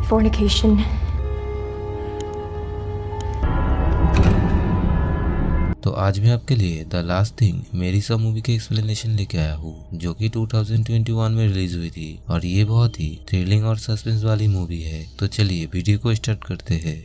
fornication. तो आज मैं आपके लिए द लास्ट थिंग मेरी सब मूवी के एक्सप्लेनेशन लेके आया हूँ, जो कि 2021 में रिलीज हुई थी और ये बहुत ही थ्रिलिंग और सस्पेंस वाली मूवी है। तो चलिए वीडियो को स्टार्ट करते हैं।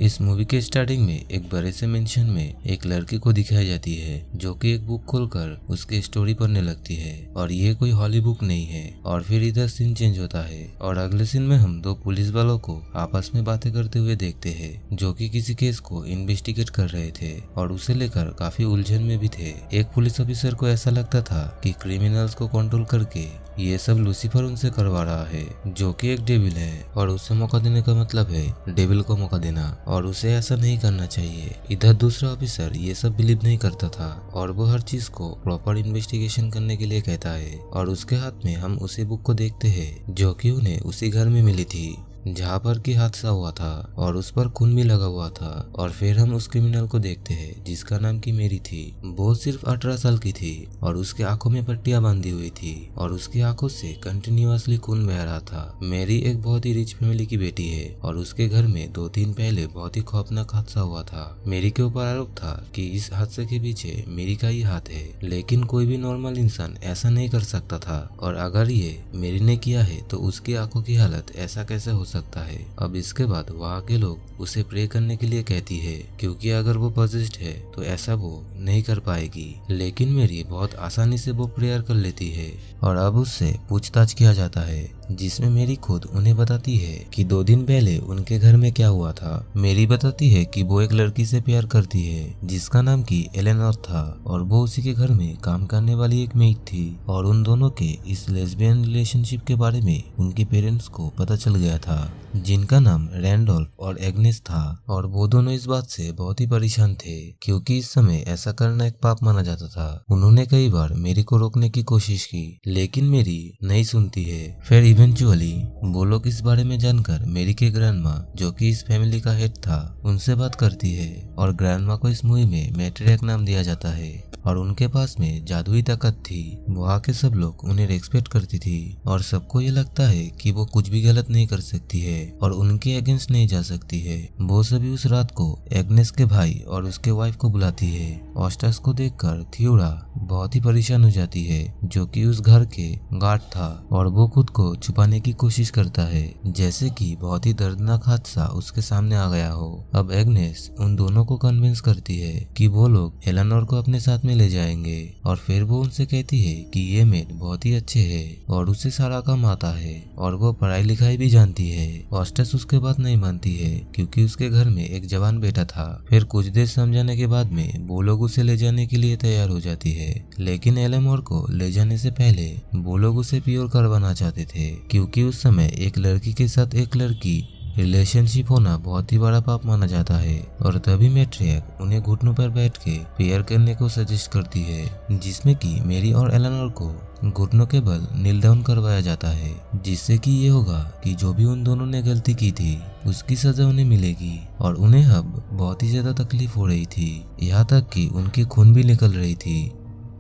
इस मूवी के स्टार्टिंग में एक बड़े से मेंशन में एक लड़की को दिखाई जाती है जो कि एक बुक खोलकर उसकी स्टोरी पढ़ने लगती है और ये कोई हॉली बुक नहीं है। और फिर इधर सीन चेंज होता है और अगले सीन में हम दो पुलिस वालों को आपस में बातें करते हुए देखते हैं जो कि किसी केस को इन्वेस्टिगेट कर रहे थे और उसे लेकर काफी उलझन में भी थे। एक पुलिस ऑफिसर को ऐसा लगता था कि क्रिमिनल्स को कंट्रोल करके ये सब लूसीफर उनसे करवा रहा है जो कि एक डेविल है और उसे मौका देने का मतलब है डेविल को मौका देना और उसे ऐसा नहीं करना चाहिए। इधर दूसरा ऑफिसर ये सब बिलीव नहीं करता था और वो हर चीज को प्रॉपर इन्वेस्टिगेशन करने के लिए कहता है और उसके हाथ में हम उसी बुक को देखते हैं जो कि उन्हें उसी घर में मिली थी जहाँ पर की हादसा हुआ था और उस पर खून भी लगा हुआ था। और फिर हम उस क्रिमिनल को देखते हैं जिसका नाम की मेरी थी। वो सिर्फ 18 साल की थी और उसके आंखों में पट्टियां बांधी हुई थी और उसकी आंखों से कंटिन्यूअसली खून बह रहा था। मेरी एक बहुत ही रिच फैमिली की बेटी है और उसके घर में 2 दिन पहले बहुत ही खौफनाक हादसा हुआ था। मेरी के ऊपर आरोप था कि इस हादसे के पीछे मेरी का ही हाथ है, लेकिन कोई भी नॉर्मल इंसान ऐसा नहीं कर सकता था और अगर ये मेरी ने किया है तो उसकी आंखों की हालत ऐसा कैसे हो सकता है। अब इसके बाद वहाँ के लोग उसे प्रे करने के लिए कहती है क्योंकि अगर वो पॉजिस्ट है तो ऐसा वो नहीं कर पाएगी। लेकिन मेरी बहुत आसानी से वो प्रेयर कर लेती है और अब उससे पूछताछ किया जाता है जिसमें मेरी खुद उन्हें बताती है कि 2 दिन पहले उनके घर में क्या हुआ था। मेरी बताती है कि वो एक लड़की से प्यार करती है जिसका नाम की एलेनोर था और वो उसी के घर में काम करने वाली एक मेड थी और उन दोनों के इस लेस्बियन रिलेशनशिप के बारे में उनके पेरेंट्स को पता चल गया था जिनका नाम रैंडोल्फ और एग्नेस था और वो दोनों इस बात से बहुत ही परेशान थे क्योंकि इस समय ऐसा करना एक पाप माना जाता था। उन्होंने कई बार मेरी को रोकने की कोशिश की लेकिन मेरी नहीं सुनती है। फिर इवेंचुअली वो लोग इस बारे में जानकर मेरी के ग्रैंडमा जो कि इस फैमिली का हेड था उनसे बात करती है और ग्रैंडमा को इस मूवी में मैट्रियार्क नाम दिया जाता है और उनके पास में जादुई ताकत थी। वहाँ के सब लोग उन्हें रेस्पेक्ट करती थी और सबको ये लगता है कि वो कुछ भी गलत नहीं कर सकती है और उनके अगेंस्ट नहीं जा सकती है। वो सभी उस रात को एग्नेस के भाई और उसके वाइफ को बुलाती है। ऑस्टस को देखकर थियोडा बहुत ही परेशान हो जाती है जो कि उस घर के गार्ड था और वो खुद को छुपाने की कोशिश करता है जैसे कि बहुत ही दर्दनाक हादसा उसके सामने आ गया हो। अब एग्नेस उन दोनों को कन्विंस करती है कि वो लोग एलेनोर को अपने साथ में ले जाएंगे और फिर वो उनसे कहती है कि ये मेड बहुत ही अच्छे है और उसे सारा काम आता है और वो पढ़ाई लिखाई भी जानती है। ऑस्टस उसके बात नहीं मानती है क्योंकि उसके घर में एक जवान बेटा था। फिर कुछ देर समझाने के बाद में वो लोग उसे ले जाने के लिए तैयार हो जाती है लेकिन एलेनोर को ले जाने से पहले वो लोग उसे प्योर करवाना चाहते थे क्योंकि उस समय एक लड़की के साथ एक लड़की रिलेशनशिप होना बहुत ही बड़ा पाप माना जाता है। और तभी मैट्रियार्क उन्हें घुटनों पर बैठ के प्रेयर करने को सजेस्ट करती है जिसमें कि मेरी और एलेनोर को घुटनों के बल नील डाउन करवाया जाता है जिससे कि ये होगा कि जो भी उन दोनों ने गलती की थी उसकी सजा उन्हें मिलेगी। और उन्हें अब बहुत ही ज्यादा तकलीफ हो रही थी, यहाँ तक कि उनकी खून भी निकल रही थी।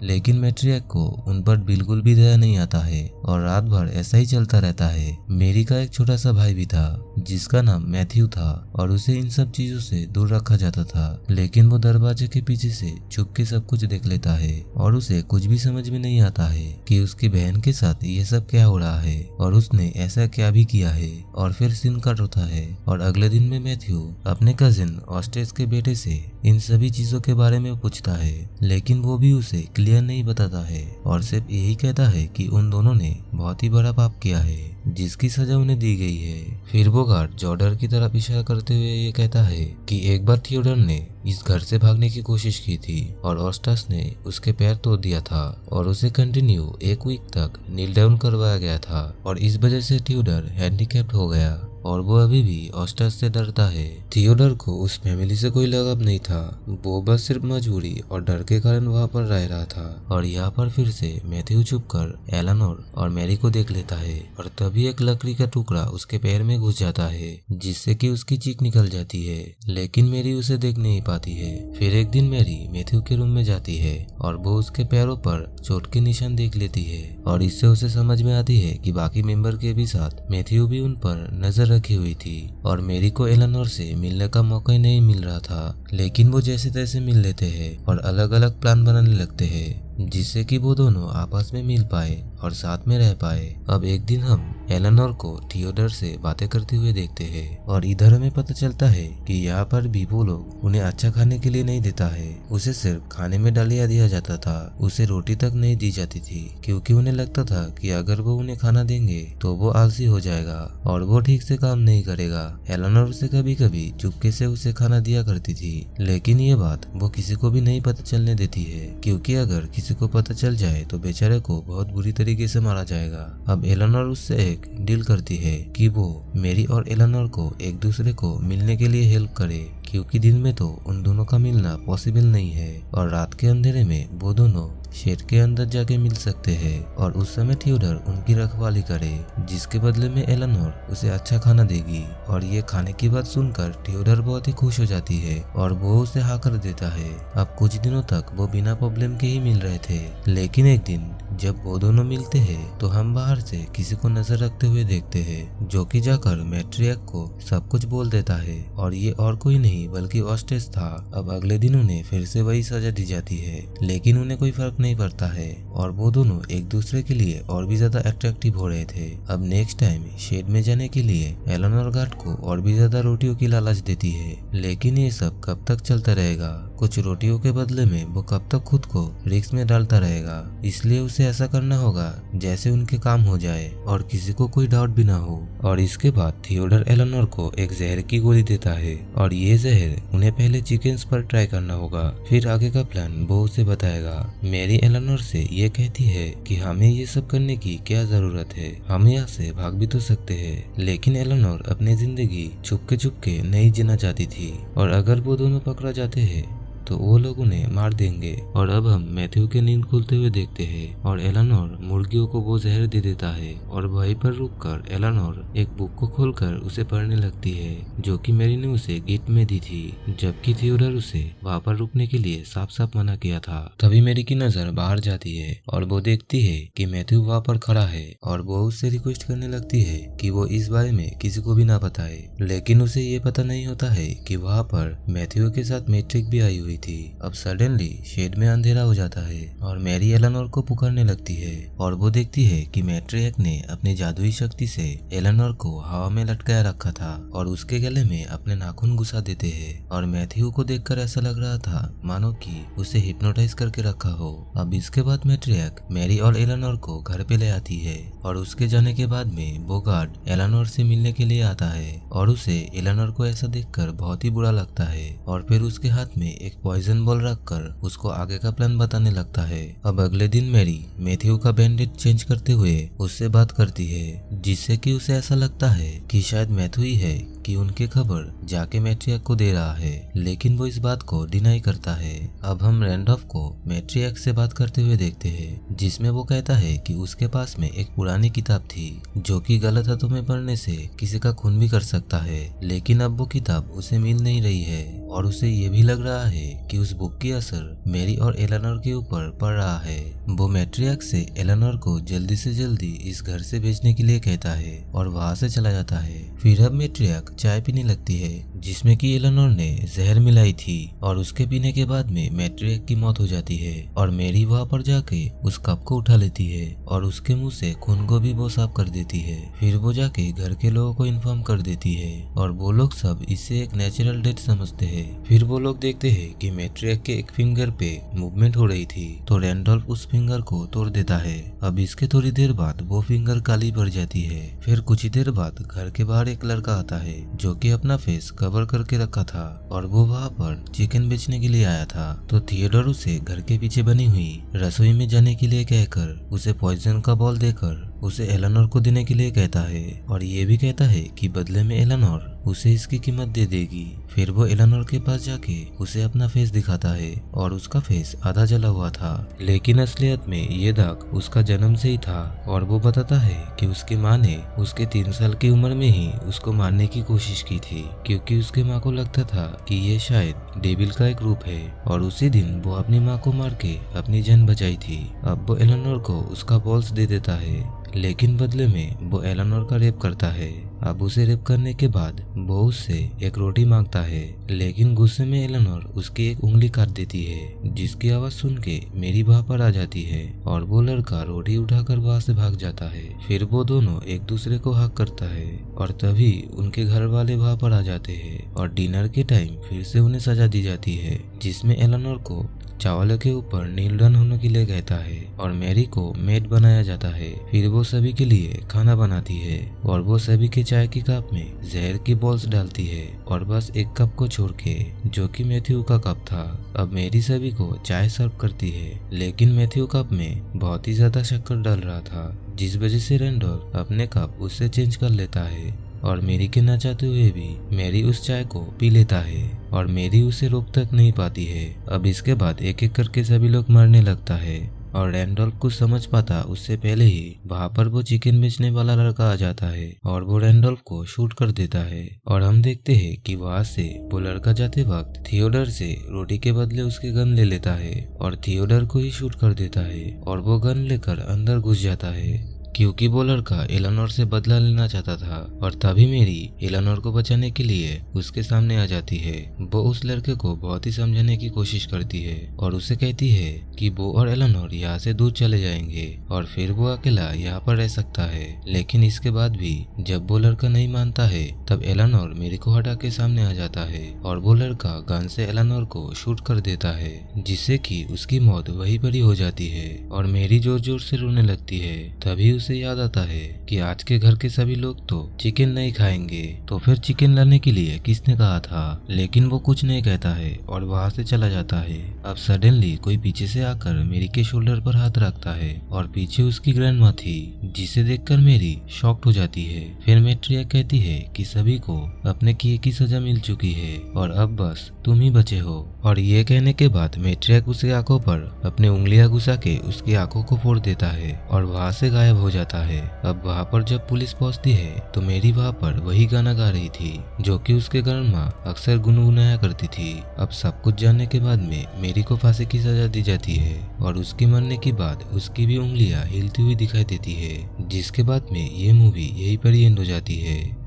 लेकिन मैट्रियार्क को उन पर बिल्कुल भी दया नहीं आता है और रात भर ऐसा ही चलता रहता है। मेरी का एक छोटा सा भाई भी था जिसका नाम मैथ्यू था और उसे इन सब चीजों से दूर रखा जाता था लेकिन वो दरवाजे के पीछे से छुप के सब कुछ देख लेता है और उसे कुछ भी समझ में नहीं आता है कि उसकी बहन के साथ ये सब क्या हो रहा है और उसने ऐसा क्या भी किया है। और फिर सीन कट होता है और अगले दिन में मैथ्यू अपने कजिन ऑस्टेस के बेटे से इन सभी चीजों के बारे में पूछता है लेकिन वो भी उसे क्लियर नहीं बताता है और सिर्फ यही कहता है कि उन दोनों ने बहुत ही बड़ा पाप किया है जिसकी सजा उन्हें दी गई है। फिर वो गार्ड जॉर्डर की तरफ इशारा करते हुए ये कहता है कि एक बार थियोडर ने इस घर से भागने की कोशिश की थी और ऑस्टस ने उसके पैर तोड़ दिया था और उसे कंटिन्यू 1 वीक तक नील डाउन करवाया गया था और इस वजह से थियोडर हैंडीकैप्ड हो गया। और वो अभी भी ऑस्टस से डरता है। थियोडर को उस फैमिली से कोई लगाव नहीं था, वो बस सिर्फ मजबूरी और डर के कारण वहाँ पर रह रहा था। और यहाँ पर फिर से मैथ्यू छुपकर एलेनोर और मैरी को देख लेता है और तभी एक लकड़ी का टुकड़ा उसके पैर में घुस जाता है, जिससे कि उसकी चीख निकल जाती है। लेकिन मैरी उसे देख नहीं पाती है। फिर एक दिन मैरी मैथ्यू के रूम में जाती है और वो उसके पैरों पर चोट के निशान देख लेती है और इससे उसे समझ में आती है कि बाकी मेंबर के भी साथ मैथ्यू भी उन पर नजर रखी हुई थी। और मैरी को एलेनोर से मिलने का मौका ही नहीं मिल रहा था, लेकिन वो जैसे तैसे मिल लेते हैं और अलग अलग प्लान बनाने लगते हैं जिससे कि वो दोनों आपस में मिल पाए और साथ में रह पाए। अब एक दिन हम एलेनोर को थियोडर से बातें करते हुए देखते हैं और इधर हमें पता चलता है कि यहाँ पर भी वो लोग उन्हें अच्छा खाने के लिए नहीं देता है, उसे सिर्फ खाने में डालिया दिया जाता था, उसे रोटी तक नहीं दी जाती थी क्योंकि उन्हें लगता था कि अगर वो उन्हें खाना देंगे तो वो आलसी हो जाएगा और वो ठीक से काम नहीं करेगा। एलेनोर उसे कभी कभी चुपके से उसे खाना दिया करती थी, लेकिन ये बात वो किसी को भी नहीं पता चलने देती है क्योंकि अगर किसी को पता चल जाए तो बेचारे को बहुत बुरी तरीके से मारा जाएगा। अब एलेनोर उससे एक डील करती है कि वो मैरी और एलेनोर को एक दूसरे को मिलने के लिए हेल्प करे क्योंकि दिन में तो उन दोनों का मिलना पॉसिबल नहीं है और रात के अंधेरे में वो दोनों शेड के अंदर जाके मिल सकते हैं और उस समय थियोडर उनकी रखवाली करे, जिसके बदले में एलेनोर उसे अच्छा खाना देगी। और ये खाने की बात सुनकर थियोडर बहुत ही खुश हो जाती है और वो उसे हाँ कर देता है। अब कुछ दिनों तक वो बिना प्रॉब्लम के ही मिल रहे थे, लेकिन एक दिन जब वो दोनों मिलते हैं तो हम बाहर से किसी को नजर रखते हुए देखते हैं जो कि जाकर मैट्रियक को सब कुछ बोल देता है और ये और कोई नहीं बल्कि ऑस्टेस था। अब अगले दिन उन्हें फिर से वही सजा दी जाती है, लेकिन उन्हें कोई फर्क नहीं पड़ता है और वो दोनों एक दूसरे के लिए और भी ज्यादा अट्रैक्टिव हो रहे थे। अब नेक्स्ट टाइम शेड में जाने के लिए एलेनोर गार्ड को और भी ज्यादा रोटियों की लालच देती है, लेकिन ये सब कब तक चलता रहेगा? कुछ रोटियों के बदले में वो कब तक खुद को रिस्क में डालता रहेगा? इसलिए उसे ऐसा करना होगा जैसे उनके काम हो जाए और किसी को कोई डाउट भी ना हो। और इसके बाद थियोडर एलेनोर को एक जहर की गोली देता है और ये जहर उन्हें पहले चिकन्स पर ट्राई करना होगा, फिर आगे का प्लान वो उसे बताएगा। मैरी एलेनोर से ये कहती है कि हमें ये सब करने की क्या जरूरत है, हम यहाँ से भाग भी तो सकते हैं। लेकिन एलेनोर अपनी जिंदगी छुपके नहीं जीना चाहती थी और अगर वो दोनों पकड़ा जाते हैं तो वो लोग उन्हें मार देंगे। और अब हम मैथ्यू के नींद खुलते हुए देखते हैं और एलेनोर मुर्गियों को वो जहर दे देता है और वहीं पर रुककर एलेनोर एक बुक को खोलकर उसे पढ़ने लगती है जो कि मैरी ने उसे गिफ्ट में दी थी, जबकि थियोडर उसे वहाँ पर रुकने के लिए साफ साफ मना किया था। तभी मैरी की नजर बाहर जाती है और वो देखती है कि मैथ्यू वहाँ पर खड़ा है और वो उससे रिक्वेस्ट करने लगती है कि वो इस बारे में किसी को भी ना बताए, लेकिन उसे ये पता नहीं होता है कि वहाँ पर मैथ्यू के साथ मैट्रिक भी आई हुई थी। अब सडनली शेड में अंधेरा हो जाता है और मैरी एलेनोर को पुकारने लगती है और वो देखती है कि मैट्रियक ने अपनी जादुई शक्ति से एलेनोर को हवा में लटकाया रखा था और उसके गले में अपने नाखून घुसा देते हैं। और मैथ्यू को देखकर ऐसा लग रहा था मानो कि उसे हिप्नोटाइज करके रखा हो। अब इसके बाद मैट्रियक मैरी और एलेनोर को घर पे ले आती है और उसके जाने के बाद में वो गार्ड एलेनोर से मिलने के लिए आता है और उसे एलेनोर को ऐसा देखकर बहुत ही बुरा लगता है और फिर उसके हाथ में एक पॉइजन बॉल रखकर उसको आगे का प्लान बताने लगता है। अब अगले दिन मैरी मैथ्यू का बैंडेज चेंज करते हुए उससे बात करती है, जिससे कि उसे ऐसा लगता है कि शायद मैथ्यू ही है कि उनके खबर जाके मैट्रियक को दे रहा है, लेकिन वो इस बात को डिनाई करता है। अब हम रैंडॉल्फ को मैट्रियक से बात करते हुए देखते हैं, जिसमें वो कहता है कि उसके पास में एक पुरानी किताब थी जो कि गलत हाथों में पढ़ने से किसी का खून भी कर सकता है, लेकिन अब वो किताब उसे मिल नहीं रही है और उसे ये भी लग रहा है कि उस बुक की असर मैरी और एलेनोर के ऊपर पड़ रहा है। वो मैट्रियक से एलेनोर को जल्दी से जल्दी इस घर से भेजने के लिए कहता है और वहाँ से चला जाता है। फिर अब मैट्रियक चाय पीने लगती है जिसमें कि एलेनोर ने जहर मिलाई थी और उसके पीने के बाद में मैट्रियक की मौत हो जाती है और मैरी वहाँ पर जाके उस कप को उठा लेती है और उसके मुंह से खून को भी वो साफ कर देती है। फिर वो जाके घर के लोगों को इन्फॉर्म कर देती है और वो लोग सब इसे एक नेचुरल डेथ समझते हैं। फिर वो लोग देखते हैं कि मैट्रियक के एक फिंगर पे मूवमेंट हो रही थी तो रैंडॉल्फ उस फिंगर को तोड़ देता है। अब इसके थोड़ी देर बाद वो फिंगर काली पड़ जाती है। फिर कुछ ही देर बाद घर के बाहर एक लड़का आता है जो कि अपना फेस कवर करके रखा था और वो वहाँ पर चिकन बेचने के लिए आया था। तो थियोडर उसे घर के पीछे बनी हुई रसोई में जाने के लिए कहकर उसे पॉइजन का बॉल देकर उसे एलेनोर को देने के लिए कहता है और ये भी कहता है कि बदले में एलेनोर उसे इसकी कीमत दे देगी। फिर वो एलेनोर के पास जाके उसे अपना फेस दिखाता है और उसका फेस आधा जला हुआ था, लेकिन असलियत में ये दाग उसका जन्म से ही था। और वो बताता है कि उसकी माँ ने उसके 3 साल की उम्र में ही उसको मारने की कोशिश की थी, क्योंकि उसके माँ को लगता था कि ये शायद डेविल का एक रूप है। और उसी दिन वो अपनी माँ को मार के अपनी जान बचाई थी। अब वो एलेनोर को उसका बॉल्स दे देता है, लेकिन बदले में वो एलेनोर का रेप करता है। अब उसे रेप करने के बाद वो उससे एक रोटी मांगता है, लेकिन गुस्से में एलेनोर उसकी एक उंगली काट देती है, जिसकी आवाज सुन के मेरी वहाँ पर आ जाती है और वो लड़का रोटी उठाकर वहाँ से भाग जाता है। फिर वो दोनों एक दूसरे को हक करता है और तभी उनके घर वाले वहाँ पर आ जाते हैं और डिनर के टाइम फिर से उन्हें सजा दी जाती है, जिसमें एलेनोर को चावल के ऊपर नील डाउन होने के लिए कहता है और मैरी को मेड बनाया जाता है। फिर वो सभी के लिए खाना बनाती है और वो सभी के चाय की कप में जहर की बॉल्स डालती है और बस एक कप को छोड़ के, जो कि मैथ्यू का कप था। अब मैरी सभी को चाय सर्व करती है, लेकिन मैथ्यू कप में बहुत ही ज्यादा शक्कर डाल रहा था, जिस वजह से रैंडोल्फ अपने कप उससे चेंज कर लेता है और मैरी के ना चाहते हुए भी मैरी उस चाय को पी लेता है और मैरी उसे रोक तक नहीं पाती है। अब इसके बाद एक एक करके सभी लोग मरने लगता है और रैंडोल्फ कुछ समझ पाता उससे पहले ही वहाँ पर वो चिकन बेचने वाला लड़का आ जाता है और वो रैंडोल्फ को शूट कर देता है। और हम देखते हैं कि वहाँ से वो लड़का जाते वक्त थियोडर से रोटी के बदले उसके गन ले लेता है और थियोडर को ही शूट कर देता है और वो गन लेकर अंदर घुस जाता है, क्योंकि वो लड़का एलेनोर से बदला लेना चाहता था। और तभी मेरी एलेनोर को बचाने के लिए उसके सामने आ जाती है। वो उस लड़के को बहुत ही समझाने की कोशिश करती है और उसे कहती है कि वो और एलेनोर यहाँ से दूर चले जाएंगे और फिर वो अकेला यहाँ पर रह सकता है। लेकिन इसके बाद भी जब वो लड़का नहीं मानता है, तब एलेनोर मेरी को हटा के सामने आ जाता है और वो लड़का गन से एलेनोर को शूट कर देता है, जिससे कि उसकी मौत वहीं पर ही हो जाती है और मेरी जोर जोर से रोने लगती है। तभी उसे याद आता है कि आज के घर के सभी लोग तो चिकन नहीं खाएंगे, तो फिर चिकन लाने के लिए किसने कहा था। लेकिन वो कुछ नहीं कहता है और वहाँ से चला जाता है। अब सडनली कोई पीछे से आकर मेरी के शोल्डर पर हाथ रखता है और पीछे उसकी ग्रैंडमा थी, जिसे देखकर मेरी शॉक्ड हो जाती है। फिर मैट्रिया कहती है कि सभी को अपने किए की सजा मिल चुकी है और अब बस तुम ही बचे हो। और ये कहने के बाद मैट्रिया उसकी आंखों पर अपनी उंगलियां घुसा के उसकी आंखों को फोड़ देता है और वहाँ से गायब हो जाता है। अब वहाँ पर जब पुलिस पहुँचती है तो मेरी वहाँ पर वही गाना गा रही थी जो कि उसके ग्रैंडमा अक्सर गुनगुनाया करती थी। अब सब कुछ जानने के बाद में मेरी को फांसी की सजा दी जाती है और उसकी मरने के बाद उसकी भी उंगलियां हिलती हुई दिखाई देती है, जिसके बाद में ये मूवी यहीं पर ही एंड हो जाती है।